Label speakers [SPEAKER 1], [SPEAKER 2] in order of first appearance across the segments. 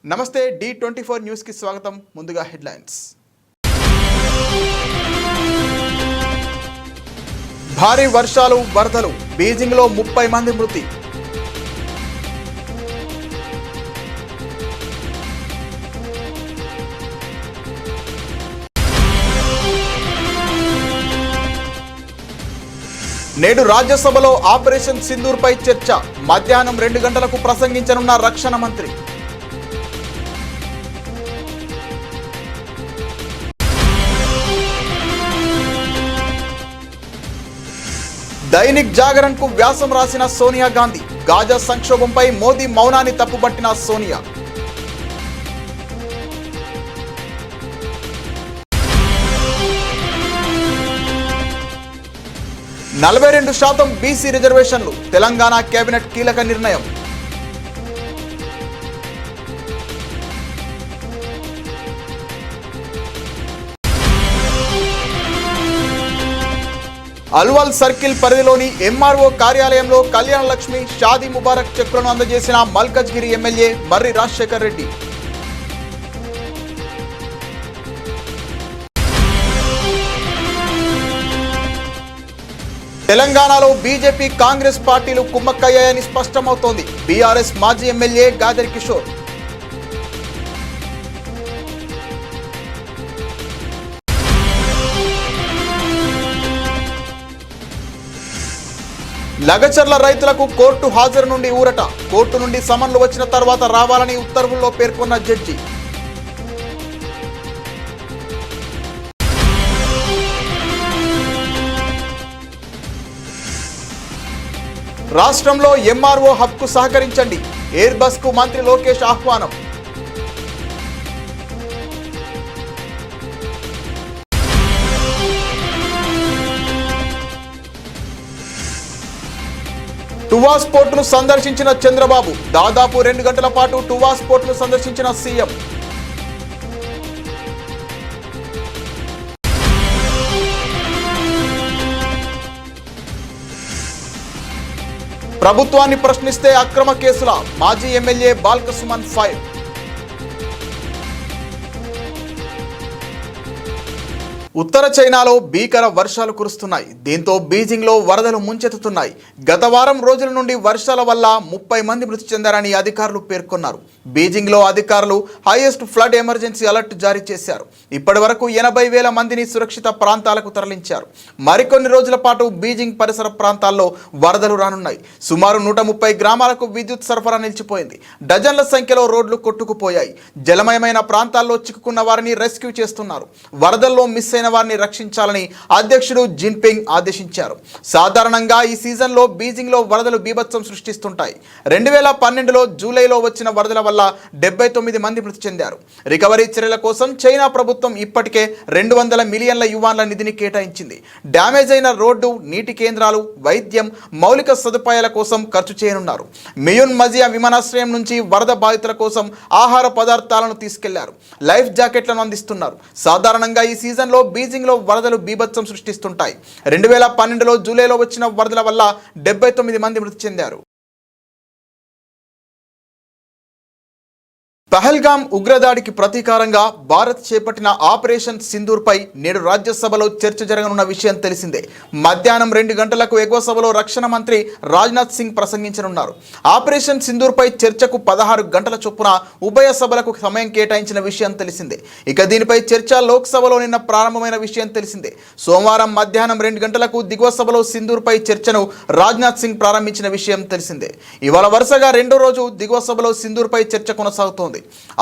[SPEAKER 1] నమస్తే D24 news కి స్వాగతం. ముందుగా హెడ్లైన్స్. భారీ వర్షాలు వరదలు, బీజింగ్ లో 30 మంది మృతి. నేడు రాజ్యసభలో ఆపరేషన్ సింధూర్ పై చర్చ. మధ్యాహ్నం 2 గంటలకు ప్రసంగించనున్న రక్షణ మంత్రి. దైనిక్ జాగరణ్ కు వ్యాసం రాసిన సోనియా గాంధీ. గాజా సంక్షోభంపై మోదీ మౌనాన్ని తప్పుపట్టిన సోనియా. నలభై 42% బీసీ రిజర్వేషన్లు, తెలంగాణ కేబినెట్ కీలక నిర్ణయం. అల్వాల్ సర్కిల్ పరిధిలోని ఎంఆర్ఓ కార్యాలయంలో కళ్యాణ లక్ష్మి, షాదీ ముబారక్ చెక్కులను అందజేసిన మల్కజ్గిరి ఎమ్మెల్యే మర్రి రాజశేఖర్ రెడ్డి. తెలంగాణలో బీజేపీ కాంగ్రెస్ పార్టీలు కుమ్మక్కయ్యాయని స్పష్టమవుతోంది. బీఆర్ఎస్ మాజీ ఎమ్మెల్యే గాదరి కిషోర్. లగచర్ల రైతులకు కోర్టు హాజరు నుండి ఊరట. కోర్టు నుండి సమన్లు వచ్చిన తర్వాత రావాలని ఉత్తర్వుల్లో పేర్కొన్న జడ్జి. రాష్ట్రంలో ఎంఆర్ఓ హబ్కు సహకరించండి. ఎయిర్ బస్ కు మంత్రి లోకేష్ ఆహ్వానం. టువాస్ పోర్టును సందర్శించిన చంద్రబాబు. దాదాపు 2 గంటల పాటు టువాస్ పోర్టును సందర్శించిన సీఎం. ప్రభుత్వాన్ని ప్రశ్నిస్తే అక్రమ కేసుల, మాజీ ఎమ్మెల్యే బాల్కసుమన్ ఫైర్. ఉత్తర చైనాలో భీకర వర్షాలు కురుస్తున్నాయి. దీంతో బీజింగ్లో వరదలు ముంచెత్తుతున్నాయి. గత వారం రోజుల నుండి వర్షాల వల్ల 30 మంది మృతి చెందారని అధికారులు పేర్కొన్నారు. బీజింగ్లో అధికారులు హైయెస్ట్ ఫ్లడ్ ఎమర్జెన్సీ అలర్ట్ జారీ చేశారు. ఇప్పటి వరకు 80,000 మందిని సురక్షిత ప్రాంతాలకు తరలించారు. మరికొన్ని రోజుల పాటు బీజింగ్ పరిసర ప్రాంతాల్లో వరదలు రానున్నాయి. సుమారు 130 గ్రామాలకు విద్యుత్ సరఫరా నిలిచిపోయింది. డజన్ల సంఖ్యలో రోడ్లు కొట్టుకుపోయాయి. జలమయమైన ప్రాంతాల్లో చిక్కుకున్న వారిని రెస్క్యూ చేస్తున్నారు. వరదల్లో మిస్ అయిన వారిని రక్షించాలని అధ్యక్షుడు జిన్పింగ్ ఆదేశించారు. సాధారణంగా ఈ సీజన్లో బీజింగ్లో వరదలు బీభత్సం సృష్టిస్తుంటాయి. 2012లో జూలైలో వచ్చిన వరదల వల్ల 79 మంది మృతి చెందారు. రికవరీ చర్యల కోసం చైనా ప్రభుత్వం ఇప్పటికే 200 మిలియన్ల యువాన్ల నిధిని కేటాయించింది. డ్యామేజ్ అయిన రోడ్డు, నీటి కేంద్రాలు, వైద్యం, మౌలిక సదుపాయాల కోసం ఖర్చు చేయనున్నారు. మియున్ మజియా విమానాశ్రయం నుంచి వరద బాధితుల కోసం ఆహార పదార్థాలను తీసుకెళ్లారు. లైఫ్ జాకెట్లను అందిస్తున్నారు. సాధారణంగా ఈ సీజన్లో బీజింగ్లో వరదలు బీభత్సం సృష్టిస్తుంటాయి. 2012లో జూలైలో వచ్చిన వరదల వల్ల 79 మంది మృతి చెందారు. పహల్గామ్ ఉగ్రదాడికి ప్రతీకారంగా భారత్ చేపట్టిన ఆపరేషన్ సింధూర్ పై నేడు రాజ్యసభలో చర్చ జరగనున్న విషయం తెలిసిందే. మధ్యాహ్నం 2 గంటలకు ఎగువ సభలో రక్షణ మంత్రి రాజ్నాథ్ సింగ్ ప్రసంగించనున్నారు. ఆపరేషన్ సింధూర్ పై చర్చకు 16 గంటల చొప్పున ఉభయ సభలకు సమయం కేటాయించిన విషయం తెలిసిందే. ఇక దీనిపై చర్చ లోక్సభలో నిన్న ప్రారంభమైన విషయం తెలిసిందే. సోమవారం మధ్యాహ్నం 2 గంటలకు దిగువ సభలో సింధూర్ పై చర్చను రాజ్నాథ్ సింగ్ ప్రారంభించిన విషయం తెలిసిందే. ఇవాళ వరుసగా 2వ రోజు దిగువ సభలో సింధూర్ పై చర్చ కొనసాగుతోంది.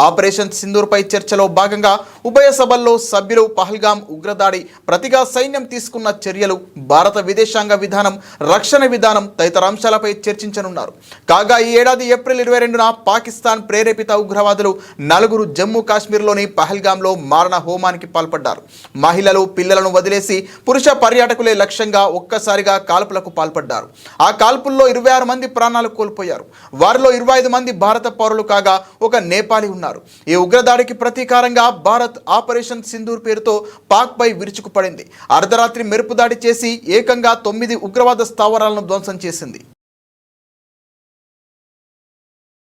[SPEAKER 1] ఆపరేషన్ సింధూర్ పై చర్చలో భాగంగా ఉభయ సభల్లో సభ్యులు పహల్గామ్ ఉగ్రదాడి ప్రతిగా సైన్యం తీసుకున్న చర్యలు, భారత విదేశాంగ విధానం, రక్షణ విధానం తదితర అంశాలపై చర్చించనున్నారు. కాగా ఈ ఏడాది ఏప్రిల్ 22న పాకిస్తాన్ ప్రేరేపిత ఉగ్రవాదులు 4 జమ్మూ కాశ్మీర్లోని పహల్గామ్లో మారణ హోమానికి పాల్పడ్డారు. మహిళలు, పిల్లలను వదిలేసి పురుష పర్యాటకులే లక్ష్యంగా ఒక్కసారిగా కాల్పులకు పాల్పడ్డారు. ఆ కాల్పుల్లో 26 మంది ప్రాణాలు కోల్పోయారు. వారిలో 25 మంది భారత పౌరులు కాగా ఒక నేపాలి ఉన్నారు. ఈ ఉగ్రదాడికి ప్రతీకారంగా భారత్ ఆపరేషన్ సింధూర్ పేరుతో పాక్పై విరుచుకుపడింది. అర్ధరాత్రి మెరుపు దాడి చేసి ఏకంగా 9 ఉగ్రవాద స్థావరాలను ధ్వంసం చేసింది.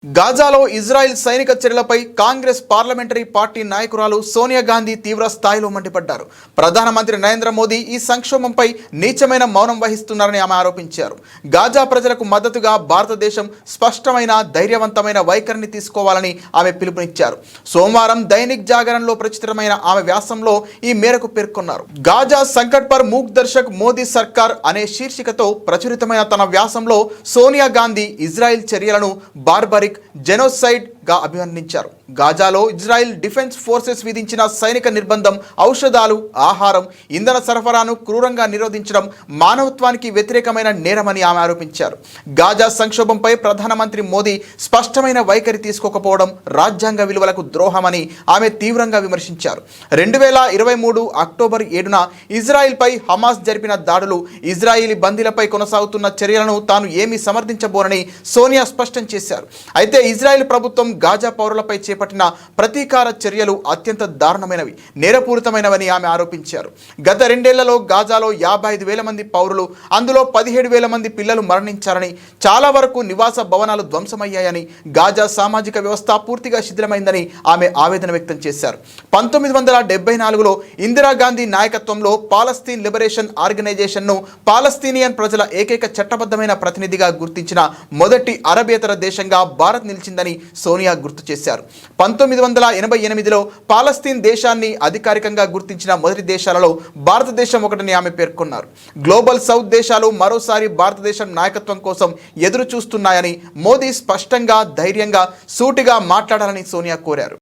[SPEAKER 1] గాజాలో ఇజ్రాయెల్ సైనిక చర్యలపై కాంగ్రెస్ పార్లమెంటరీ పార్టీ నాయకురాలు సోనియా గాంధీ తీవ్ర స్థాయిలో మండిపడ్డారు. ప్రధానమంత్రి నరేంద్ర మోదీ ఈ సంక్షోభంపై నీచమైన మౌనం వహిస్తున్నారని ఆమె ఆరోపించారు. గాజా ప్రజలకు మద్దతుగా భారతదేశం స్పష్టమైన ధైర్యవంతమైన వైఖరిని తీసుకోవాలని ఆమె పిలుపునిచ్చారు. సోమవారం దైనిక్ జాగరణలో ప్రచురితమైన ఆమె వ్యాసంలో ఈ మేరకు పేర్కొన్నారు. గాజా సంకట్ పర్ మూక్ దర్శక్ మోదీ సర్కార్ అనే శీర్షికతో ప్రచురితమైన తన వ్యాసంలో సోనియా గాంధీ ఇజ్రాయెల్ చర్యలను బార్బరిక్ జెనోసైడ్ గా అభివర్ణించారు. గాజాలో ఇజ్రాయెల్ డిఫెన్స్ ఫోర్సెస్ విధించిన సైనిక నిర్బంధం, ఔషధాలు, ఆహారం, ఇంధన సరఫరాను క్రూరంగా నిరోధించడం మానవత్వానికి వ్యతిరేకమైన నేరమని ఆమె ఆరోపించారు. గాజా సంక్షోభంపై ప్రధానమంత్రి మోదీ స్పష్టమైన వైఖరి తీసుకోకపోవడం రాజ్యాంగ విలువలకు ద్రోహమని ఆమె తీవ్రంగా విమర్శించారు. 2023 అక్టోబర్ 7న ఇజ్రాయెల్పై హమాస్ జరిపిన దాడులు, ఇజ్రాయిలీ బందీలపై కొనసాగుతున్న చర్యలను తాను ఏమీ సమర్థించబోనని సోనియా స్పష్టం చేశారు. అయితే ఇజ్రాయెల్ ప్రభుత్వం గాజా పౌరులపై చేపట్టిన ప్రతీకార చర్యలు అత్యంత దారుణమైనవి, నేరపూరితమైనవని ఆమె ఆరోపించారు. గత 2 ఏళ్లలో గాజాలో 55,000 మంది పౌరులు, అందులో 17,000 మంది పిల్లలు మరణించారని, చాలా వరకు నివాస భవనాలు ధ్వంసమయ్యాయని, గాజా సామాజిక వ్యవస్థ పూర్తిగా శిథిలమైందని ఆమె ఆవేదన వ్యక్తం చేశారు. 1974లో ఇందిరాగాంధీ నాయకత్వంలో పాలస్తీన్ లిబరేషన్ ఆర్గనైజేషన్ను పాలస్తీనియన్ ప్రజల ఏకైక చట్టబద్ధమైన ప్రతినిధిగా గుర్తించిన మొదటి అరబేతర దేశంగా భారత్ నిలిచిందని సోనియా గుర్తు చేశారు. 1988లో పాలస్తీన్ దేశాన్ని అధికారికంగా గుర్తించిన మొదటి దేశాలలో భారతదేశం ఒకటని ఆమె పేర్కొన్నారు. గ్లోబల్ సౌత్ దేశాలు మరోసారి భారతదేశం నాయకత్వం కోసం ఎదురు చూస్తున్నాయని, మోదీ స్పష్టంగా, ధైర్యంగా, సూటిగా మాట్లాడాలని సోనియా కోరారు.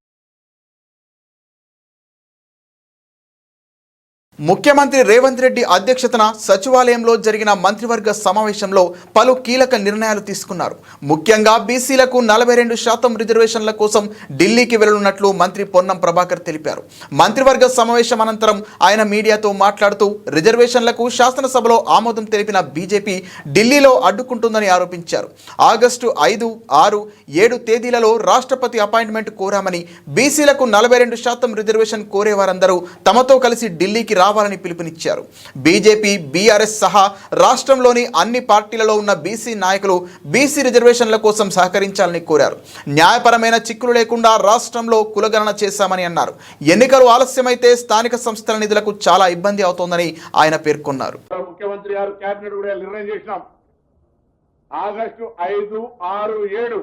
[SPEAKER 1] ముఖ్యమంత్రి రేవంత్ రెడ్డి అధ్యక్షతన సచివాలయంలో జరిగిన మంత్రివర్గ సమావేశంలో పలు కీలక నిర్ణయాలు తీసుకున్నారు. ముఖ్యంగా బీసీలకు 42% రిజర్వేషన్ల కోసం ఢిల్లీకి వెళ్లనున్నట్లు మంత్రి పొన్నం ప్రభాకర్ తెలిపారు. మంత్రివర్గ సమావేశం అనంతరం ఆయన మీడియాతో మాట్లాడుతూ రిజర్వేషన్లకు శాసనసభలో ఆమోదం తెలిపిన బీజేపీ ఢిల్లీలో అడ్డుకుంటుందని ఆరోపించారు. ఆగస్టు 5, 6, 7 తేదీలలో రాష్ట్రపతి అపాయింట్మెంట్ కోరామని, బీసీలకు 42% రిజర్వేషన్ కోరేవారందరూ తమతో కలిసి ఢిల్లీకి రావాలని పిలుపునిచ్చారు. బీజేపీ, బీఆర్ఎస్ సహా రాష్ట్రంలోని అన్ని పార్టీలలో ఉన్న బీసీ నాయకులు బీసీ రిజర్వేషన్ల కోసం సహకరించాలని కోరారు. న్యాయపరమైన చిక్కులు లేకుండా రాష్ట్రంలో కులగణన చేశామని అన్నారు. ఎన్నికలు ఆలస్యమైతే స్థానిక సంస్థల నిధులకు చాలా ఇబ్బంది అవుతోందని ఆయన పేర్కొన్నారు.
[SPEAKER 2] ముఖ్యమంత్రి గారు కేబినెట్ కూడా నిర్ణయం చేసినాం. ఆగస్టు 5, 6, 7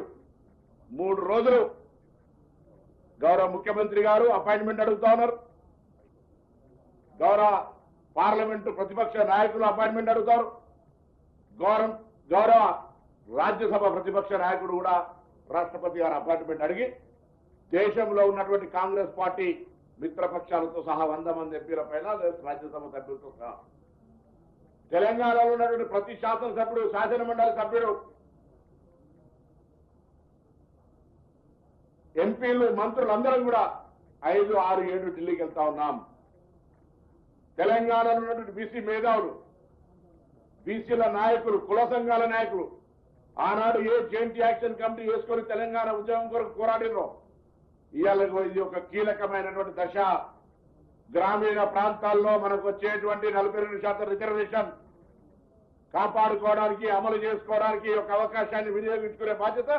[SPEAKER 2] 3 రోజులు గౌరవ ముఖ్యమంత్రి గారు అపాయింట్మెంట్ అడుగుతా ఉన్నారు. గౌరవ పార్లమెంటు ప్రతిపక్ష నాయకులు అపాయింట్మెంట్ అడుగుతారు. గౌరవ రాజ్యసభ ప్రతిపక్ష నాయకుడు కూడా రాష్ట్రపతి గారు అపాయింట్మెంట్ అడిగి దేశంలో ఉన్నటువంటి కాంగ్రెస్ పార్టీ మిత్రపక్షాలతో సహా 100 మంది ఎంపీల పైన, రాజ్యసభ సభ్యులతో సహా తెలంగాణలో ఉన్నటువంటి ప్రతి శాసనసభ్యుడు, శాసనమండలి సభ్యుడు, ఎంపీలు, మంత్రులందరం కూడా 5, 6, 7 ఢిల్లీకి వెళ్తా ఉన్నాం. తెలంగాణలో ఉన్నటువంటి బీసీ మేధావులు, బీసీల నాయకులు, కుల సంఘాల నాయకులు ఆనాడు ఏ జాయింట్ యాక్షన్ కమిటీ వేసుకొని తెలంగాణ ఉద్యమం కొరకు పోరాడినో ఇవాళ ఇది ఒక కీలకమైనటువంటి దశ. గ్రామీణ ప్రాంతాల్లో మనకు వచ్చేటువంటి 42% రిజర్వేషన్ కాపాడుకోవడానికి, అమలు చేసుకోవడానికి ఒక అవకాశాన్ని వినియోగించుకునే బాధ్యత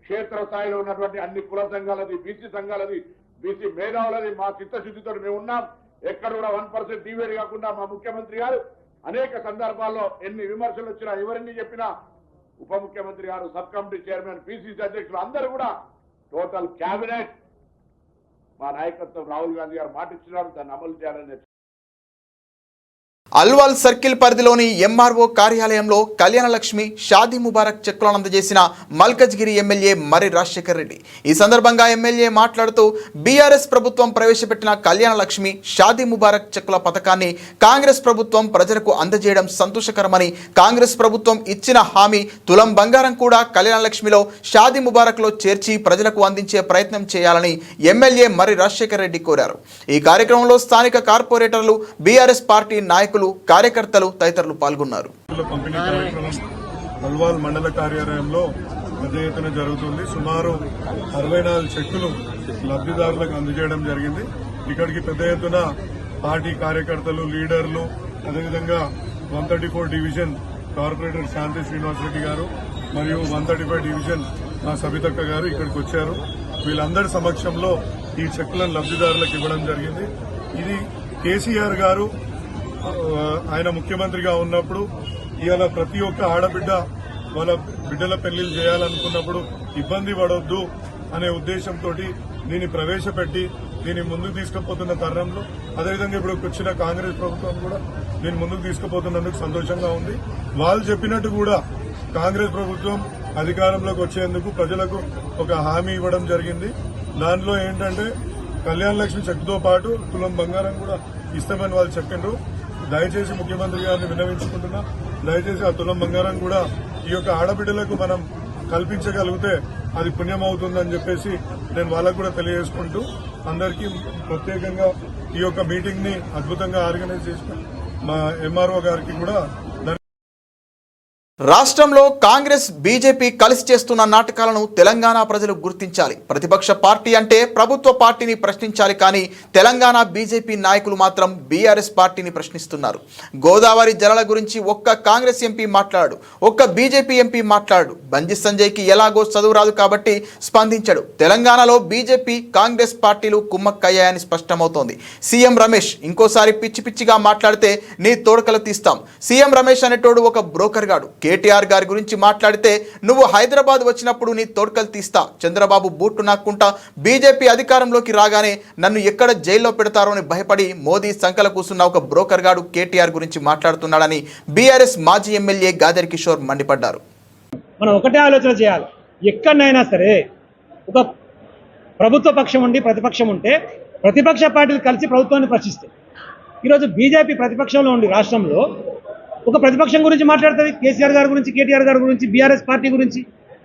[SPEAKER 2] క్షేత్రస్థాయిలో ఉన్నటువంటి అన్ని కుల సంఘాలది, బీసీ సంఘాలది, బీసీ మేధావులది. మా చిత్తశుద్ధితో మేము ఉన్నాం. ఎక్కడ కూడా 1% డివేట్ కాకుండా మా ముఖ్యమంత్రి గారు అనేక సందర్భాల్లో ఎన్ని విమర్శలు వచ్చినా, ఎవరిని చెప్పినా ఉప ముఖ్యమంత్రి గారు, సబ్ కమిటీ చైర్మన్, పిసిసి అధ్యక్షులు అందరూ కూడా టోటల్ క్యాబినెట్ మా నాయకత్వం రాహుల్ గాంధీ గారు మాట ఇచ్చినారు, దాన్ని అమలు చేయాలని.
[SPEAKER 1] అల్వాల్ సర్కిల్ పరిధిలోని ఎంఆర్ఓ కార్యాలయంలో కళ్యాణ లక్ష్మి, షాదీ ముబారక్ చెక్కులను అందజేసిన మల్కజ్గిరి ఎమ్మెల్యే మర్రి రాజశేఖర్ రెడ్డి. ఈ సందర్భంగా ఎమ్మెల్యే మాట్లాడుతూ బీఆర్ఎస్ ప్రభుత్వం ప్రవేశపెట్టిన కళ్యాణ లక్ష్మి, షాదీ ముబారక్ చెక్కుల పథకాన్ని కాంగ్రెస్ ప్రభుత్వం ప్రజలకు అందజేయడం సంతోషకరమని, కాంగ్రెస్ ప్రభుత్వం ఇచ్చిన హామీ తులం బంగారం కూడా కళ్యాణ లక్ష్మిలో, షాదీ ముబారక్లో చేర్చి ప్రజలకు అందించే ప్రయత్నం చేయాలని ఎమ్మెల్యే మర్రి రాజశేఖర్ రెడ్డి కోరారు. ఈ కార్యక్రమంలో స్థానిక కార్పొరేటర్లు, బీఆర్ఎస్ పార్టీ నాయకులు, కార్యకర్తలు తదితరులు పాల్గొన్నారు.
[SPEAKER 3] అల్వాల్ మండల కార్యాలయంలో పెద్ద ఎత్తున జరుగుతుంది. సుమారు 64 చెక్కులు లబ్ధిదారులకు అందజేయడం జరిగింది. ఇక్కడికి పెద్ద ఎత్తున పార్టీ కార్యకర్తలు, లీడర్లు, అదేవిధంగా 134 డివిజన్ కార్పొరేటర్ శాంతి శ్రీనివాస్ రెడ్డి గారు మరియు 135 డివిజన్ మా సబితక్క గారు ఇక్కడికి వచ్చారు. వీళ్ళందరి సమక్షంలో ఈ చెక్కులను లబ్ధిదారులకు ఇవ్వడం జరిగింది. ఇది కేసీఆర్ గారు ఆయన ముఖ్యమంత్రిగా ఉన్నప్పుడు ఇవాళ ప్రతి ఒక్క ఆడబిడ్డ వాళ్ళ బిడ్డల పెళ్లిళ్ళు చేయాలనుకున్నప్పుడు ఇబ్బంది పడొద్దు అనే ఉద్దేశంతో దీన్ని ప్రవేశపెట్టి దీన్ని ముందుకు తీసుకుపోతున్న తరుణంలో అదేవిధంగా ఇప్పుడు వచ్చిన కాంగ్రెస్ ప్రభుత్వం కూడా దీన్ని ముందుకు తీసుకుపోతున్నందుకు సంతోషంగా ఉంది. వాళ్ళు చెప్పినట్టు కూడా కాంగ్రెస్ ప్రభుత్వం అధికారంలోకి వచ్చేందుకు ప్రజలకు ఒక హామీ ఇవ్వడం జరిగింది. దాంట్లో ఏంటంటే కళ్యాణ లక్ష్మి చెక్కుతో పాటు తులం బంగారం కూడా ఇస్తామని వాళ్ళు చెప్పిండ్రు. దయచేసి ముఖ్యమంత్రి గారిని విన్నవించుకుంటున్నా, దయచేసి ఆ తులం బంగారం కూడా ఈ యొక్క ఆడబిడ్డలకు మనం కల్పించగలిగితే అది పుణ్యం అవుతుందని చెప్పేసి నేను వాళ్ళకు కూడా తెలియజేసుకుంటూ అందరికీ ప్రత్యేకంగా ఈ యొక్క మీటింగ్ ని అద్భుతంగా ఆర్గనైజ్ చేసిన మా ఎంఆర్ఓ గారికి కూడా
[SPEAKER 1] రాష్ట్రంలో కాంగ్రెస్ బీజేపీ కలిసి చేస్తున్న నాటకాలను తెలంగాణ ప్రజలు గుర్తించాలి. ప్రతిపక్ష పార్టీ అంటే ప్రభుత్వ పార్టీని ప్రశ్నించాలి, కానీ తెలంగాణ బీజేపీ నాయకులు మాత్రం బీఆర్ఎస్ పార్టీని ప్రశ్నిస్తున్నారు. గోదావరి జలాల గురించి ఒక్క కాంగ్రెస్ ఎంపీ మాట్లాడు, ఒక్క బీజేపీ ఎంపీ మాట్లాడు. బండి సంజయ్కి ఎలాగో చదువు రాదు కాబట్టి స్పందించాడు. తెలంగాణలో బీజేపీ కాంగ్రెస్ పార్టీలు కుమ్మక్కయ్యాయని స్పష్టమవుతోంది. సీఎం రమేష్ ఇంకోసారి పిచ్చి పిచ్చిగా మాట్లాడితే నీ తోడకలు తీస్తాం. సీఎం రమేష్ అనేటోడు ఒక బ్రోకర్ గాడు. కేటీఆర్ గారి గురించి మాట్లాడితే నువ్వు హైదరాబాద్ వచ్చినప్పుడు నీ తోడ్కలు తీస్తా, చంద్రబాబు బూట్టు నాక్కుంటా, బీజేపీ అధికారంలోకి రాగానే నన్ను ఎక్కడ జైల్లో పెడతారో అని భయపడి మోదీ సంకల కూసున్న ఒక బ్రోకర్ గాడు కేటీఆర్ గురించి మాట్లాడుతున్నాడని బీఆర్ఎస్ మాజీ ఎమ్మెల్యే గాదర్ కిషోర్ మండిపడ్డారు.
[SPEAKER 4] మనం ఒకటే ఆలోచన చేయాలి. ఎక్కడైనా సరే ఒక ప్రభుత్వ పక్షం ఉండి ప్రతిపక్షం ఉంటే ప్రతిపక్ష పార్టీలు కలిసి ప్రభుత్వాన్ని ప్రశ్నిస్తాయి. ఈరోజు బీజేపీ ప్రతిపక్షంలో ఉండి రాష్ట్రంలో ఒక ప్రతిపక్షం గురించి మాట్లాడుతుంది, కేసీఆర్ గారి గురించి, కేటీఆర్ గారి గురించి, బీఆర్ఎస్ పార్టీ గురించి.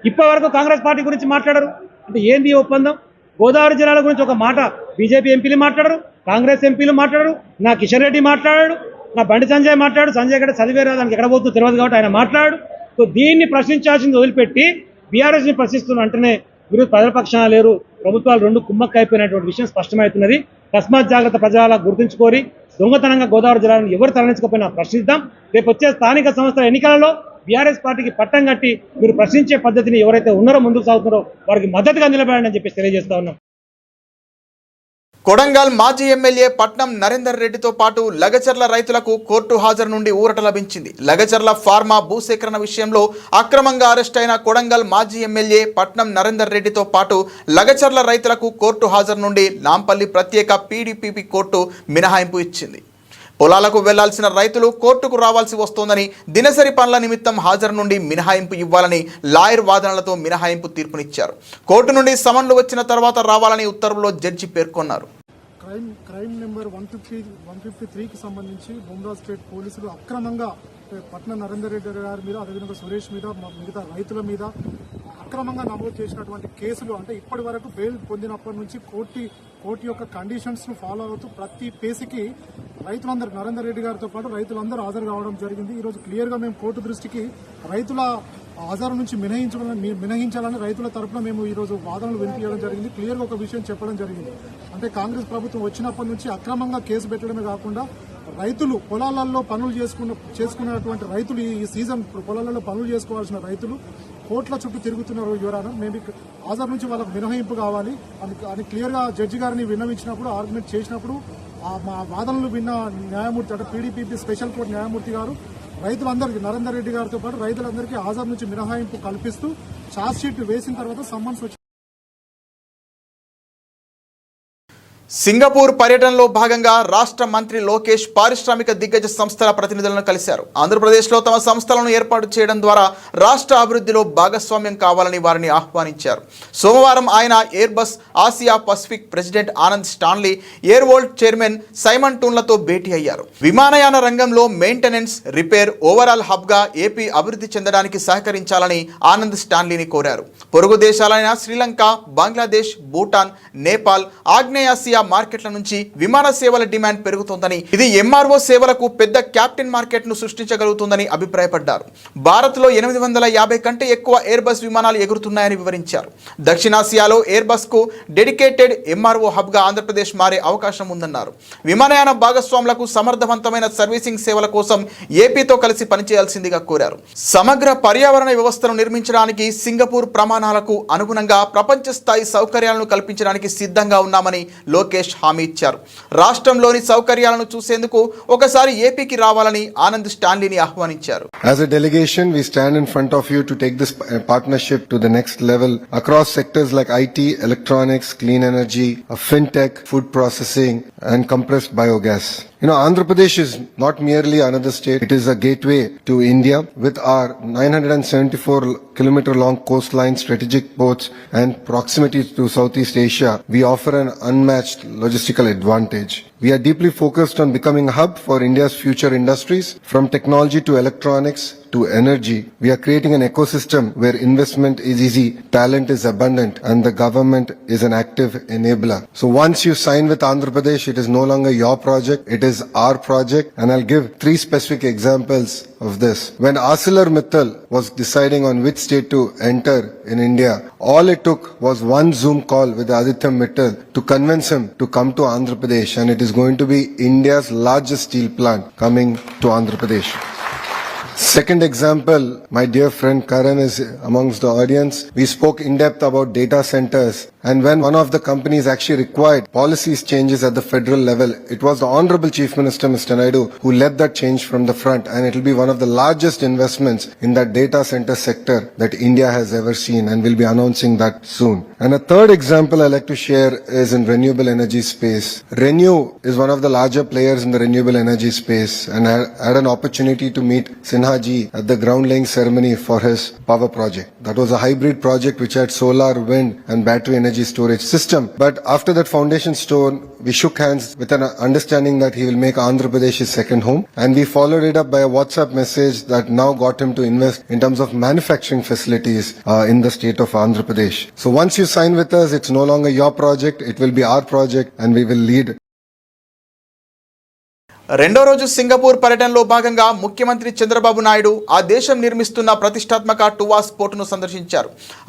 [SPEAKER 4] ఇప్పటి వరకు కాంగ్రెస్ పార్టీ గురించి మాట్లాడరు. అంటే ఏంది ఒప్పందం? గోదావరి జలాల గురించి ఒక మాట బీజేపీ ఎంపీలు మాట్లాడరు, కాంగ్రెస్ ఎంపీలు మాట్లాడరు, నా కిషన్ రెడ్డి మాట్లాడాడు, నా బండి సంజయ్ మాట్లాడు. సంజయ్ గడ్డ చదివేరా, దానికి ఎక్కడ పోతుందో తెలియదు కాబట్టి ఆయన మాట్లాడు. సో దీన్ని ప్రశ్నించాల్సింది వదిలిపెట్టి బీఆర్ఎస్ని ప్రశ్నిస్తున్న అంటేనే మీరు ప్రజల పక్షాన లేరు, ప్రభుత్వాలు రెండు కుమ్మక్క అయిపోయినటువంటి విషయం స్పష్టమవుతున్నది. తస్మాత్ జాగ్రత్త ప్రజల గుర్తుంచుకోరి. దొంగతనంగా గోదావరి జలాలను ఎవరు తరలించకపోయినా ప్రశ్నిద్దాం. రేపు వచ్చే స్థానిక సంస్థల ఎన్నికలలో బీఆర్ఎస్ పార్టీకి పట్టం కట్టి మీరు ప్రశ్నించే పద్ధతిని ఎవరైతే ఉన్నారో ముందుకు సాగుతున్నారో వారికి మద్దతుగా నిలబడండి అని చెప్పేసి తెలియజేస్తా ఉన్నాం.
[SPEAKER 1] కొడంగల్ మాజీ ఎమ్మెల్యే పట్నం నరేందర్ రెడ్డితో పాటు లగచర్ల రైతులకు కోర్టు హాజరు నుండి ఊరట లభించింది. లగచర్ల ఫార్మా భూసేకరణ విషయంలో అక్రమంగా అరెస్ట్ అయిన కొడంగల్ మాజీ ఎమ్మెల్యే పట్నం నరేందర్ రెడ్డితో పాటు లగచర్ల రైతులకు కోర్టు హాజరు నుండి నాంపల్లి ప్రత్యేక పీడీపీపీ కోర్టు మినహాయింపు ఇచ్చింది. పొలాలకు వెళ్లాల్సిన రైతులు కోర్టుకు రావాల్సి వస్తోందని, దినసరి పనుల నిమిత్తం హాజరు నుండి మినహాయింపు ఇవ్వాలని లాయర్ వాదనలతో మినహాయింపు తీర్పునిచ్చారు. కోర్టు నుండి సమన్లు వచ్చిన తర్వాత రావాలని ఉత్తర్వులో జడ్జి పేర్కొన్నారు.
[SPEAKER 5] క్రైమ్ నెంబర్ 153కి సంబంధించి బొమ్రా స్టేట్ పోలీసులు అక్రమంగా పట్నం నరేందర్ రెడ్డి గారి మీద, అదేవిధంగా సురేష్ మీద, మిగతా రైతుల మీద అక్రమంగా నమోదు చేసినటువంటి కేసులు, అంటే ఇప్పటి వరకు బెయిల్ పొందినప్పటి నుంచి కోర్టు యొక్క కండిషన్స్ ను ఫాలో అవుతూ ప్రతి కేసుకి రైతులందరూ, నరేందర్ రెడ్డి గారితో పాటు రైతులందరూ హాజరు కావడం జరిగింది. ఈరోజు క్లియర్ గా మేము కోర్టు దృష్టికి రైతుల హాజరు నుంచి మినహించాలని రైతుల తరఫున మేము ఈరోజు వాదనలు వినిపించడం జరిగింది. క్లియర్ గా ఒక విషయం చెప్పడం జరిగింది. అంటే కాంగ్రెస్ ప్రభుత్వం వచ్చినప్పటి నుంచి అక్రమంగా కేసు పెట్టడమే కాకుండా రైతులు పొలాలలో పనులు చేసుకున్నటువంటి రైతులు, ఈ సీజన్ పొలాలలో పనులు చేసుకోవాల్సిన రైతులు కోట్ల చుట్టూ తిరుగుతున్నారు. యువరాన మేము హాజరు నుంచి వాళ్ళకు మినహాయింపు కావాలి అని క్లియర్ గా జడ్జి గారిని విన్నవించినప్పుడు, ఆర్గ్యుమెంట్ చేసినప్పుడు మా వాదనలు విన్న న్యాయమూర్తి, అంటే పీడీపీపీ స్పెషల్ కోర్టు న్యాయమూర్తి గారు రైతులందరికీ, నరేందర్ రెడ్డి గారితో పాటు రైతులందరికీ హాజరు నుంచి మినహాయింపు కల్పిస్తూ ఛార్జ్ షీట్ వేసిన తర్వాత సమ్మన్స్ వచ్చి
[SPEAKER 1] సింగపూర్ పర్యటనలో భాగంగా రాష్ట్ర మంత్రి లోకేష్ పారిశ్రామిక దిగ్గజ సంస్థల ప్రతినిధులను కలిశారు. ఆంధ్రప్రదేశ్లో తమ సంస్థలను ఏర్పాటు చేయడం ద్వారా రాష్ట్ర అభివృద్ధిలో భాగస్వామ్యం కావాలని వారిని ఆహ్వానించారు. సోమవారం ఆయన Airbus Asia Pacific president Anand Stanley, Airvolt chairman Simon టూన్లతో భేటీ అయ్యారు. విమానయాన రంగంలో మెయింటెనెన్స్, రిపేర్, ఓవరాల్ హబ్గా ఏపీ అభివృద్ధి చెందడానికి సహకరించాలని ఆనంద్ స్టాన్లీని కోరారు. పొరుగు దేశాలైన శ్రీలంక, బంగ్లాదేశ్, భూటాన్, నేపాల్, ఆగ్నేయాసియా అంతర్జాతీయ మార్కెట్ల నుంచి విమాన సేవల డిమాండ్ పెరుగుతోందని, ఇది ఎంఆర్ఓ సేవలకు పెద్ద క్యాప్టెన్ మార్కెట్ ను సృష్టించగలుగుతుందని అభిప్రాయపడ్డారు. భారత్ లో 850 కంటే ఎక్కువ ఎయిర్ బస్ విమానాలు ఎగురుతున్నాయని వివరించారు. దక్షిణాసియాలో ఎయిర్ బస్ కు డెడికేటెడ్ ఎంఆర్ఓ హబ్ గా ఆంధ్రప్రదేశ్ మారే అవకాశం ఉందన్నారు. విమానయాన భాగస్వాములకు సమర్థవంతమైన సర్వీసింగ్ సేవల కోసం ఏపీతో కలిసి పనిచేయాల్సిందిగా కోరారు. సమగ్ర పర్యావరణ వ్యవస్థను నిర్మించడానికి సింగపూర్ ప్రమాణాలకు అనుగుణంగా ప్రపంచ స్థాయి సౌకర్యాలను కల్పించడానికి సిద్ధంగా ఉన్నామని లోకేష్ హామీ ఇచ్చారు. రాష్ట్రంలోని సౌకర్యాలను చూసేందుకు ఒకసారి ఏపీకి రావాలని ఆనంద్ స్టాన్లీని ఆహ్వానించారు.
[SPEAKER 6] As a delegation, we stand in front of you to take this partnership to the next level across sectors like IT, electronics, clean energy, fintech, food processing, and compressed biogas. Andhra Pradesh is not merely another state, it is a gateway to India. With our 974-kilometer long coastline, strategic ports, and proximity to Southeast Asia, we offer an unmatched logistical advantage. We are deeply focused on becoming a hub for India's future industries, from technology to electronics to energy. We are creating an ecosystem where investment is easy, talent is abundant, and the government is an active enabler. So once you sign with Andhra Pradesh, it is no longer your project, it is our project. And I'll give 3 specific examples of this. When ArcelorMittal was deciding on which state to enter in India, all it took was one Zoom call with Aditya Mittal to convince him to come to Andhra Pradesh, and it is going to be India's largest steel plant coming to Andhra Pradesh. Second example, my dear friend Karan is amongst the audience. We spoke in depth about data centers, and when one of the companies actually required policies changes at the federal level, it was the Honorable Chief Minister Mr. Naidu who led that change from the front, and it will be one of the largest investments in that data center sector that India has ever seen, and we'll be announcing that soon. And a third example I like to share is in renewable energy space. ReNew is one of the larger players in the renewable energy space, and I had an opportunity to meet Sinha ji at the ground laying ceremony for his power project. That was a hybrid project which had solar, wind, and battery energy storage system. But after that foundation stone, we shook hands with an understanding that he will make Andhra Pradesh his second home, and we followed it up by a WhatsApp message that now got him to invest in terms of manufacturing facilities in the state of Andhra Pradesh. So once you sign with us, it's no longer your project, it will be our project, and we will lead.
[SPEAKER 1] రెండో రోజు Singapore పర్యటనలో భాగంగా ముఖ్యమంత్రి చంద్రబాబు నాయుడు ఆ దేశం నిర్మిస్తున్న ప్రతిష్టాత్మక Tuas పోర్టును సందర్శించారు.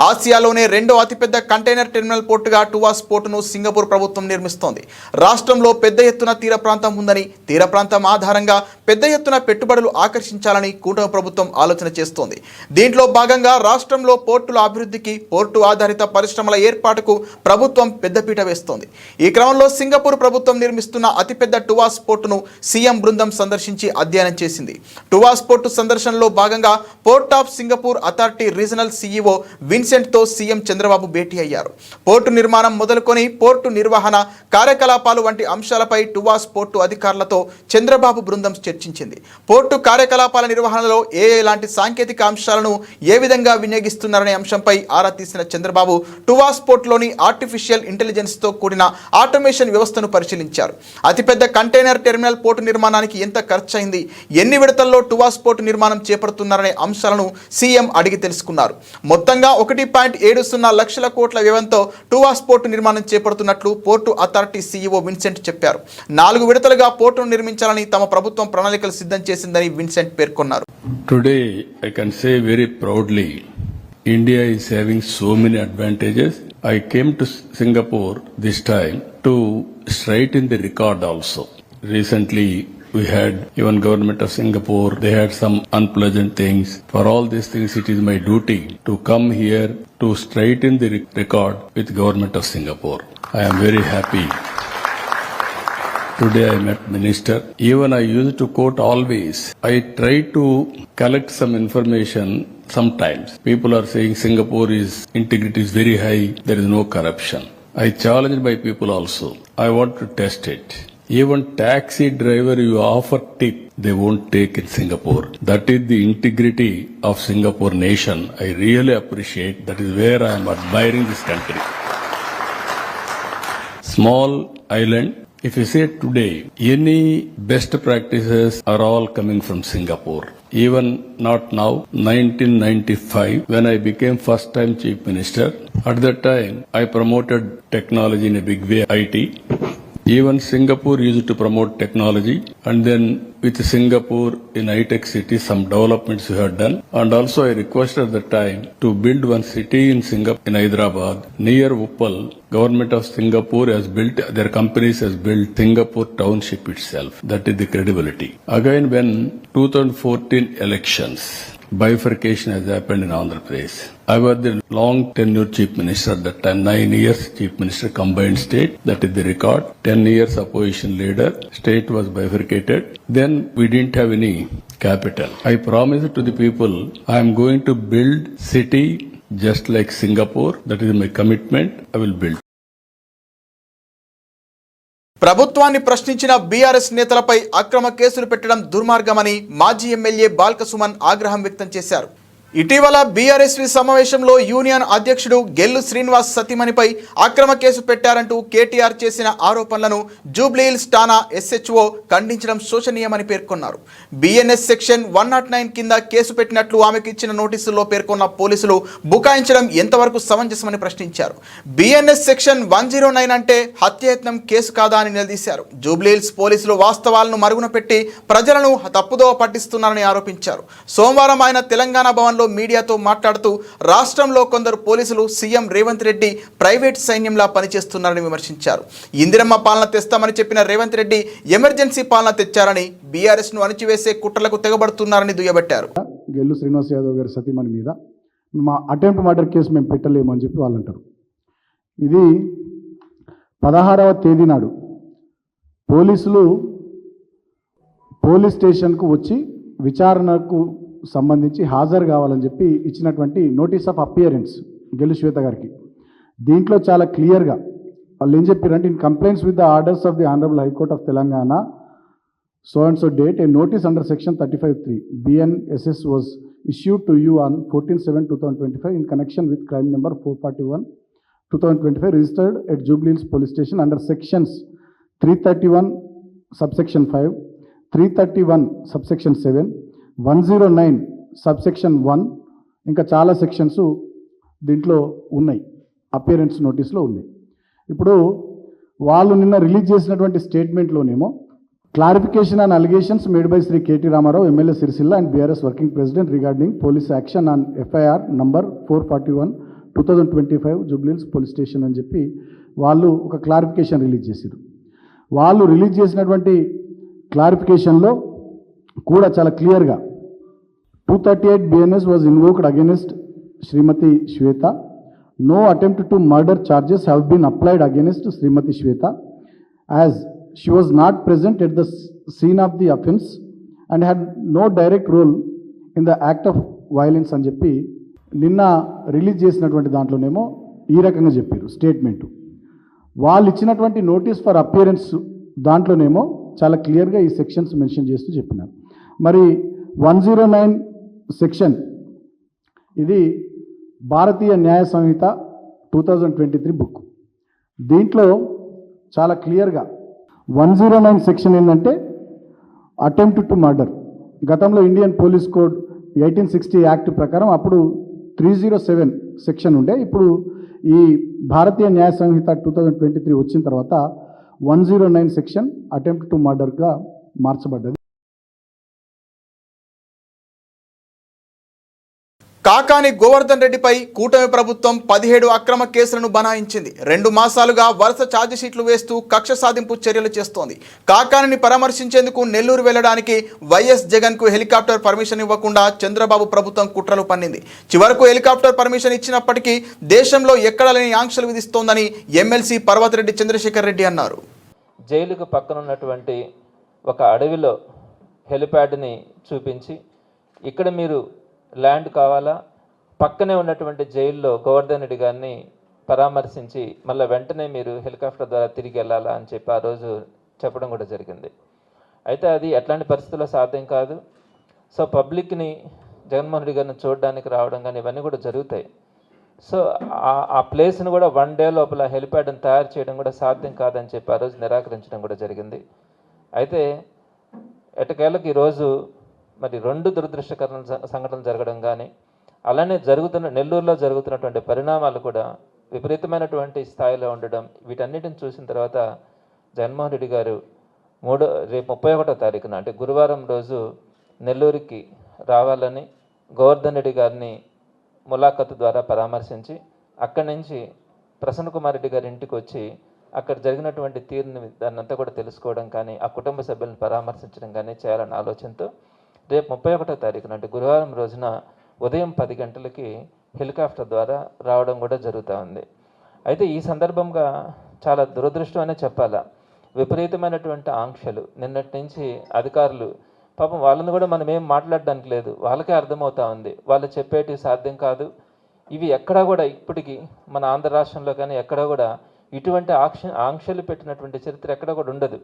[SPEAKER 1] ఆసియాలోనే రెండో అతిపెద్ద కంటైనర్ టెర్మినల్ పోర్టుగా టువాస్ పోర్టును సింగపూర్ ప్రభుత్వం నిర్మిస్తోంది. రాష్ట్రంలో పెద్ద ఎత్తున తీర ప్రాంతం ఉందని, తీర ప్రాంతం ఆధారంగా పెద్ద ఎత్తున పెట్టుబడులు ఆకర్షించాలని కూటమి ప్రభుత్వం ఆలోచన చేస్తోంది. దీంట్లో భాగంగా రాష్ట్రంలో పోర్టుల అభివృద్ధికి, పోర్టు ఆధారిత పరిశ్రమల ఏర్పాటుకు ప్రభుత్వం పెద్దపీట వేస్తోంది. ఈ క్రమంలో సింగపూర్ ప్రభుత్వం నిర్మిస్తున్న అతిపెద్ద టువాస్ పోర్టును సీఎం బృందం సందర్శించి అధ్యయనం చేసింది. టువాస్ పోర్టు సందర్శనలో భాగంగా port of Singapore authority regional CEO విన్సెంట్తో సీఎం చంద్రబాబు భేటీ అయ్యారు. పోర్టు నిర్మాణం మొదలుకొని పోర్టు నిర్వహణ, కార్యకలాపాలు వంటి అంశాలపై టువాస్ పోర్టు అధికారులతో చంద్రబాబు బృందం చర్చించింది. పోర్టు కార్యకలాపాల నిర్వహణలో ఎలాంటి సాంకేతిక అంశాలను ఏ విధంగా వినియోగిస్తున్నారనే అంశంపై ఆరా తీసిన చంద్రబాబు టువాస్ పోర్టులోని ఆర్టిఫిషియల్ ఇంటెలిజెన్స్తో కూడిన ఆటోమేషన్ వ్యవస్థను పరిశీలించారు. అతిపెద్ద కంటైనర్ టెర్మినల్ పోర్టు నిర్మాణానికి ఎంత ఖర్చు అయింది, ఎన్ని విడతల్లో టువాస్ పోర్టు నిర్మాణం చేపడుతున్నారనే అంశాలను సీఎం అడిగి తెలుసుకున్నారు. మొత్తంగా 1.70 లక్షల కోట్ల వ్యయంతో టువాస్ పోర్టు నిర్మాణం చేపడుతున్నట్లు పోర్టు అథారిటీ సీఈఓ విన్సెంట్ చెప్పారు. 4 విడతలుగా పోర్టును నిర్మించాలని తమ ప్రభుత్వం ప్రణాళికలు సిద్ధం చేసిందని విన్సెంట్ పేర్కొన్నారు.
[SPEAKER 7] Today I can say very proudly, India is having so many advantages. I came to Singapore this time to straighten the record also. Recently, we had even government of Singapore, they had some unpleasant things. For all these things, it is my duty to come here to straighten the record with government of Singapore. I am very happy. Today I met minister. Even I used to quote always. I try to collect some information sometimes. People are saying Singapore is integrity is very high, there is no corruption. I challenge my people also. I want to test it. Even taxi driver you offer tip, they won't take in Singapore. That is the integrity of Singapore nation. I really appreciate. That is where I am admiring this country. Small island. If you say today, any best practices are all coming from Singapore. Even not now, 1995, when I became first time chief minister, at that time I promoted technology in a big way, IT. Even Singapore used to promote technology, and then with Singapore in high-tech cities, some developments we have done. And also I requested at the time to build one city in Singapore, in Hyderabad, near Uppal. Government of Singapore has built, their companies has built Singapore township itself. That is the credibility. Again, when 2014 elections, bifurcation has happened in Andhra Pradesh. I was the long tenure chief minister at that time, 9 years chief minister combined state, that is the record. 10 years opposition leader, state was bifurcated. Then we didn't have any capital. I promised to the people, I am going to build city just like Singapore. That is my commitment. I will build.
[SPEAKER 1] ప్రభుత్వాన్ని ప్రశ్నించిన BRS నేతలపై అక్రమ కేసులు పెట్టడం దుర్మార్గమని మాజీ MLA Balka Suman ఆగ్రహం వ్యక్తం చేశారు. ఇటీవల బీఆర్ఎస్వి సమావేశంలో యూనియన్ అధ్యక్షుడు గెల్లు శ్రీనివాస్ సతీమణిపై అక్రమ కేసు పెట్టారంటూ కేటీఆర్ చేసిన ఆరోపణలను జూబ్లీహిల్స్ ఠాణా ఎస్హెచ్ఓ ఖండించడం శోచనీయమని పేర్కొన్నారు. బిఎన్ఎస్ సెక్షన్ 109 కింద కేసు పెట్టినట్లు ఆమెకు ఇచ్చిన నోటీసుల్లో పేర్కొన్న పోలీసులు బుకాయించడం ఎంతవరకు సమంజసమని ప్రశ్నించారు. బిఎన్ఎస్ సెక్షన్ 109 అంటే హత్యాయత్నం కేసు కాదా అని నిలదీశారు. జూబ్లీహిల్స్ పోలీసులు వాస్తవాలను మరుగున పెట్టి ప్రజలను తప్పుదోవ పట్టిస్తున్నారని ఆరోపించారు. సోమవారం ఆయన తెలంగాణ భవన్ మీడియాతో మాట్లాడుతూ రాష్ట్రంలో కొందరు పోలీసులు సీఎం రేవంత్ రెడ్డి ప్రైవేట్ సైన్యంలా పనిచేస్తున్నారని విమర్శించారు. ఇందిరమ్మ పాలన తెస్తామని చెప్పిన రేవంత్ రెడ్డి ఎమర్జెన్సీ పాలన తెచ్చారని, బీఆర్ఎస్ ను అణిచివేసే కుట్రలకు తెగబడుతున్నారని దుయ్యబట్టారు.
[SPEAKER 8] గెల్లు శ్రీనివాస్ యాదవ్ గారి సతీమణి మీద మా అటెంప్ట్ మర్డర్ కేసు మేము పెట్టలేము అని చెప్పి వాళ్ళు అంటారు. ఇది 16వ తేదీ నాడు పోలీసులు పోలీస్ స్టేషన్కు వచ్చి విచారణకు సంబంధించి హాజరు కావాలని చెప్పి ఇచ్చినటువంటి నోటీస్ ఆఫ్ అపియరెన్స్ గెల్లు శ్వేత గారికి. దీంట్లో చాలా క్లియర్గా వాళ్ళు ఏం చెప్పారంటే, in complaints with the orders of the honourable high court of Telangana so and so date A notice under section 35(3) BNSS was issued to you on 14/7/2025 in connection with crime number 441/2025 registered at Jubilee Hills Police Station under sections 331 subsection 5, 331 subsection 7, 109 subsection 1 ఇంకా చాలా sections దీంట్లో ఉన్నాయి, appearance నోటీస్లో ఉన్నాయి. ఇప్పుడు వాళ్ళు నిన్న release చేసినటువంటి స్టేట్మెంట్లోనేమో clarification on allegations made by Shri KT Rama Rao MLA Sircilla and BRS working president regarding police action on FIR number 441/2025 Jubilee Hills police station అని చెప్పి వాళ్ళు ఒక క్లారిఫికేషన్ రిలీజ్ చేశారు. వాళ్ళు రిలీజ్ చేసినటువంటి క్లారిఫికేషన్లో కూడా చాలా క్లియర్గా 238 BNS was invoked against Srimati Shweta. No attempt to murder charges have been applied against Srimati Shweta as she was not present at the scene of the offence and had no direct role in the act of violence అని చెప్పి నిన్న release చేసినటువంటి దాంట్లోనేమో ఈ రకంగా చెప్పారు statement. వాళ్ళు ఇచ్చినటువంటి notice for appearance దాంట్లోనేమో చాలా క్లియర్గా ఈ సెక్షన్స్ మెన్షన్ చేస్తూ చెప్పినారు. మరి 109 సెక్షన్ ఇది భారతీయ న్యాయ సంహిత 2023 బుక్. దీంట్లో చాలా క్లియర్గా 109 సెక్షన్ ఏంటంటే అటెంప్ట్ టు మర్డర్. గతంలో ఇండియన్ పోలీస్ కోడ్ 1860 యాక్ట్ ప్రకారం అప్పుడు 307 సెక్షన్ ఉండే. ఇప్పుడు ఈ భారతీయ న్యాయ సంహిత 2023 వచ్చిన తర్వాత 109 సెక్షన్ అటెంప్ట్ టు మర్డర్గా మార్చబడ్డది.
[SPEAKER 1] కాకాని గోవర్ధన్ రెడ్డిపై కూటమి ప్రభుత్వం 17 అక్రమ కేసులను బనాయించింది. 2 మాసాలుగా వరుస ఛార్జిషీట్లు వేస్తూ కక్ష సాధింపు చర్యలు చేస్తోంది. కాకానిని పరామర్శించేందుకు నెల్లూరు వెళ్లడానికి వైఎస్ జగన్కు హెలికాప్టర్ పర్మిషన్ ఇవ్వకుండా చంద్రబాబు ప్రభుత్వం కుట్రలు పన్నింది. చివరకు హెలికాప్టర్ పర్మిషన్ ఇచ్చినప్పటికీ దేశంలో ఎక్కడ లేని ఆంక్షలు విధిస్తోందని ఎమ్మెల్సీ పర్వతిరెడ్డి చంద్రశేఖర్ రెడ్డి అన్నారు.
[SPEAKER 9] జైలుకు పక్కనున్నటువంటి ఒక అడవిలో హెలిప్యాడ్ని చూపించి, ఇక్కడ మీరు ల్యాండ్ కావాలా, పక్కనే ఉన్నటువంటి జైల్లో గోవర్ధన్ రెడ్డి గారిని పరామర్శించి మళ్ళీ వెంటనే మీరు హెలికాప్టర్ ద్వారా తిరిగి వెళ్ళాలా అని చెప్పి ఆ రోజు చెప్పడం కూడా జరిగింది. అయితే అది ఎట్లాంటి పరిస్థితుల్లో సాధ్యం కాదు. సో పబ్లిక్ని జగన్మోహన్ రెడ్డి గారిని చూడడానికి రావడం కానీ ఇవన్నీ కూడా జరుగుతాయి. సో ఆ ప్లేస్ని కూడా 1 డే లోపల హెలిప్యాడ్ని తయారు చేయడం కూడా సాధ్యం కాదని చెప్పి ఆ రోజు నిరాకరించడం కూడా జరిగింది. అయితే ఎట్టకేళ్ళకి ఈరోజు మరి 2 దురదృష్టకరణ సంఘటనలు జరగడం కానీ, అలానే నెల్లూరులో జరుగుతున్నటువంటి పరిణామాలు కూడా విపరీతమైనటువంటి స్థాయిలో ఉండడం, వీటన్నిటిని చూసిన తర్వాత జగన్మోహన్ రెడ్డి గారు రేపు 31వ తారీఖున అంటే గురువారం రోజు నెల్లూరుకి రావాలని గోవర్ధన్ రెడ్డి గారిని ములాఖతు ద్వారా పరామర్శించి అక్కడి నుంచి ప్రసన్న కుమార్ రెడ్డి గారి ఇంటికి వచ్చి అక్కడ జరిగినటువంటి తీరుని దాన్నంతా కూడా తెలుసుకోవడం కానీ ఆ కుటుంబ సభ్యులను పరామర్శించడం కానీ చేయాలన్న ఆలోచనతో రేపు 31వ తారీఖున అంటే గురువారం రోజున ఉదయం 10 గంటలకి హెలికాప్టర్ ద్వారా రావడం కూడా జరుగుతూ ఉంది. అయితే ఈ సందర్భంగా చాలా దురదృష్టం అనే చెప్పాలా, విపరీతమైనటువంటి ఆంక్షలు నిన్నటి నుంచి అధికారులు పాపం వాళ్ళని కూడా మనం ఏం మాట్లాడడానికి లేదు, వాళ్ళకే అర్థమవుతా ఉంది వాళ్ళు చెప్పేటి సాధ్యం కాదు. ఇవి ఎక్కడా కూడా ఇప్పటికీ మన ఆంధ్ర రాష్ట్రంలో కానీ ఎక్కడా కూడా ఇటువంటి ఆంక్షలు పెట్టినటువంటి చరిత్ర ఎక్కడ కూడా ఉండదు.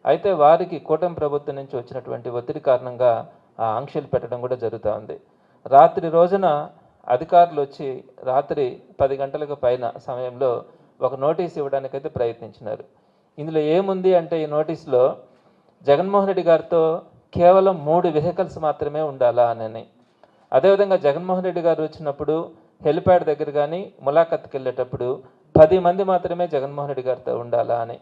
[SPEAKER 9] అయితే వారికి కూటమి ప్రభుత్వం నుంచి వచ్చినటువంటి ఒత్తిడి కారణంగా ఆ ఆంక్షలు పెట్టడం కూడా జరుగుతూ ఉంది. రాత్రి రోజున అధికారులు వచ్చి రాత్రి 10 గంటలకు పైన సమయంలో ఒక నోటీస్ ఇవ్వడానికైతే ప్రయత్నించినారు. ఇందులో ఏముంది అంటే ఈ నోటీసులో జగన్మోహన్ రెడ్డి గారితో కేవలం 3 వెహికల్స్ మాత్రమే ఉండాలా అని, అదేవిధంగా జగన్మోహన్ రెడ్డి గారు వచ్చినప్పుడు హెలిప్యాడ్ దగ్గర కానీ ములాఖత్కి వెళ్ళేటప్పుడు 10 మంది మాత్రమే జగన్మోహన్ రెడ్డి గారితో ఉండాలా అని.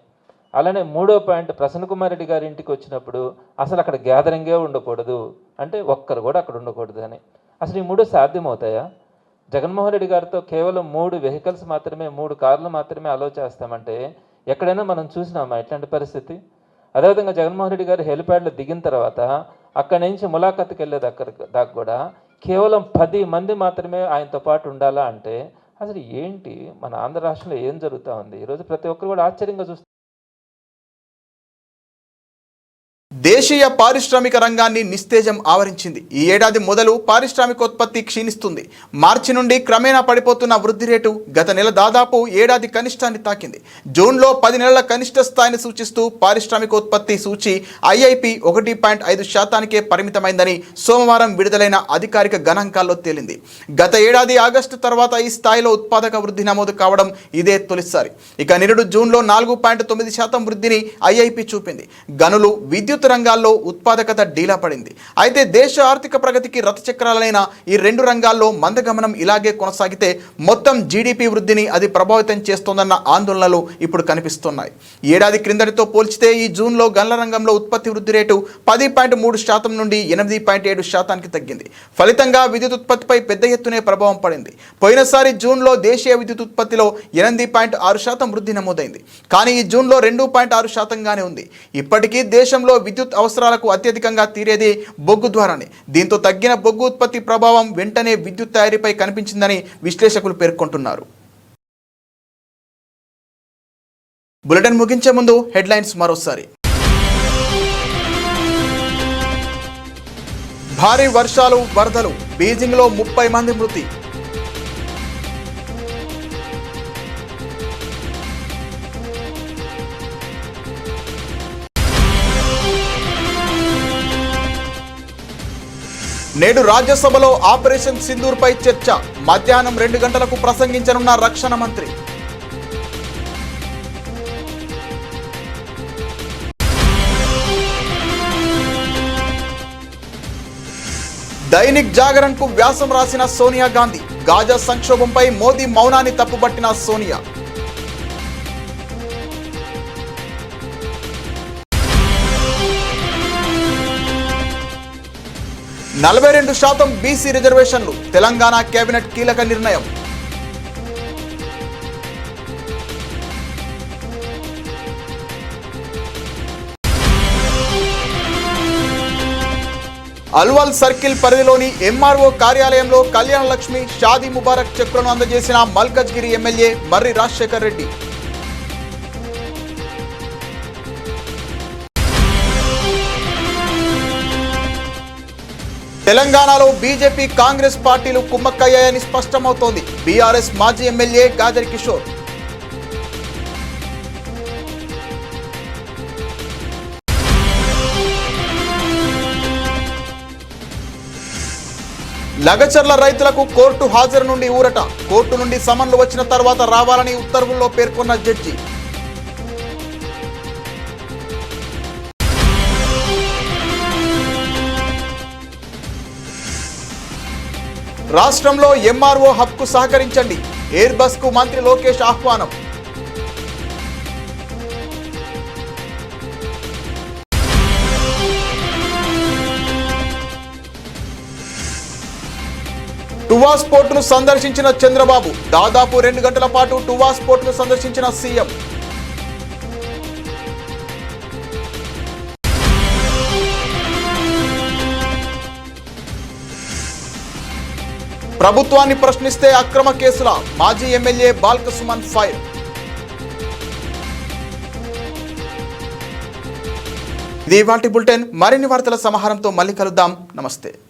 [SPEAKER 9] అలానే 3వ పాయింట్ ప్రసన్న కుమార్ రెడ్డి గారి ఇంటికి వచ్చినప్పుడు అసలు అక్కడ గ్యాదరింగే ఉండకూడదు, అంటే ఒక్కరు కూడా అక్కడ ఉండకూడదు అని. అసలు ఈ 3 సాధ్యమవుతాయా? జగన్మోహన్ రెడ్డి గారితో కేవలం 3 వెహికల్స్ మాత్రమే 3 కార్లు మాత్రమే అలో చేస్తామంటే ఎక్కడైనా మనం చూసినామా ఇట్లాంటి పరిస్థితి? అదేవిధంగా జగన్మోహన్ రెడ్డి గారు హెలిప్యాడ్లో దిగిన తర్వాత అక్కడి నుంచి ములాఖత్కి వెళ్ళేది దాకా కూడా కేవలం 10 మంది మాత్రమే ఆయనతో పాటు ఉండాలా అంటే అసలు ఏంటి మన ఆంధ్ర రాష్ట్రంలో ఏం జరుగుతూ ఉంది? ఈరోజు ప్రతి ఒక్కరు కూడా ఆశ్చర్యంగా చూస్తారు.
[SPEAKER 1] దేశీయ పారిశ్రామిక రంగాన్ని నిస్తేజం ఆవరించింది. ఈ ఏడాది మొదలు పారిశ్రామికోత్పత్తి క్షీణిస్తుంది. మార్చి నుండి క్రమేణా పడిపోతున్న వృద్ధి రేటు గత నెల దాదాపు ఏడాది కనిష్టాన్ని తాకింది. జూన్లో 10 నెలల కనిష్ట స్థాయిని సూచిస్తూ పారిశ్రామికోత్పత్తి సూచి ఐఐపి 1.5%కే పరిమితమైందని సోమవారం విడుదలైన అధికారిక గణాంకాల్లో తేలింది. గత ఏడాది ఆగస్టు తర్వాత ఈ స్థాయిలో ఉత్పాదక వృద్ధి నమోదు కావడం ఇదే తొలిసారి. ఇక నిరుడు జూన్లో 4.9% వృద్ధిని ఐఐపి చూపింది. గనులు, విద్యుత్ రంగాల్లో ఉత్పాదకత డీలా పడింది. అయితే దేశ ఆర్థిక ప్రగతికి రథచక్రాలైన ఈ 2 రంగాల్లో మందగమనం ఇలాగే కొనసాగితే మొత్తం జీడిపి వృద్ధిని అది ప్రభావితం చేస్తోందన్న ఆందోళనలు ఇప్పుడు కనిపిస్తున్నాయి. ఏడాది క్రిందటితో పోల్చితే ఈ జూన్లో గనుల రంగంలో ఉత్పత్తి వృద్ధి రేటు 10.3% నుండి 8.7%కి తగ్గింది. ఫలితంగా విద్యుత్ ఉత్పత్తిపై పెద్ద ఎత్తునే ప్రభావం పడింది. పోయినసారి జూన్లో దేశీయ విద్యుత్ ఉత్పత్తిలో 8.6% వృద్ధి నమోదైంది. కానీ ఈ జూన్లో 2.6%గానే ఉంది. ఇప్పటికీ దేశంలో విద్యుత్ అవసరాలకు అత్యధికంగా తీరేది బొగ్గు ద్వారానే. దీంతో తగ్గిన బొగ్గు ఉత్పత్తి ప్రభావం వెంటనే విద్యుత్ తయారీపై కనిపించిందని విశ్లేషకులు పేర్కొంటున్నారు. బులెటిన్ ముగించే ముందు హెడ్లైన్స్ మరోసారి. భారీ వర్షాలు, వరదలు, బీజింగ్లో 30 మంది మృతి. నేడు రాజ్యసభలో ఆపరేషన్ సింధూర్పై చర్చ. మధ్యాహ్నం 2 గంటలకు ప్రసంగించనున్న రక్షణ మంత్రి. దైనిక్ జాగరణ్ కు వ్యాసం రాసిన సోనియా గాంధీ. గాజా సంక్షోభంపై మోదీ మౌనాన్ని తప్పుపట్టిన సోనియా. 42% బీసీ రిజర్వేషన్లు. తెలంగాణ కేబినెట్ కీలక నిర్ణయం. అల్వాల్ సర్కిల్ పరిధిలోని ఎంఆర్ఓ కార్యాలయంలో కళ్యాణ లక్ష్మి, షాదీ ముబారక్ చెక్కులను అందజేసిన మల్కజ్గిరి ఎమ్మెల్యే మర్రి రాజశేఖర్ రెడ్డి. తెలంగాణలో బీజేపీ, కాంగ్రెస్ పార్టీలు కుమ్మక్కయ్యాయని స్పష్టమవుతోంది. బీఆర్ఎస్ మాజీ ఎమ్మెల్యే గాజర్ కిషోర్. లగచర్ల రైతులకు కోర్టు హాజరు నుండి ఊరట. కోర్టు నుండి సమన్లు వచ్చిన తర్వాత రావాలని ఉత్తర్వుల్లో పేర్కొన్న జడ్జి. రాష్ట్రంలో ఎంఆర్ఓ హబ్కు సహకరించండి. ఎయిర్ బస్ కు మంత్రి లోకేష్ ఆహ్వానం. టువాస్ పోర్టును సందర్శించిన చంద్రబాబు దాదాపు 2 గంటల పాటు టువాస్ పోర్టును సందర్శించిన సీఎం. ప్రభుత్వాన్ని ప్రశ్నిస్తే అక్రమ కేసుల మాజీ ఎమ్మెల్యే బాల్క సుమన్ ఫైర్. ఇది ఇవాల్టి బులెటిన్. మరిన్ని వార్తల సమాహారంతో మళ్ళీ కలుద్దాం. నమస్తే.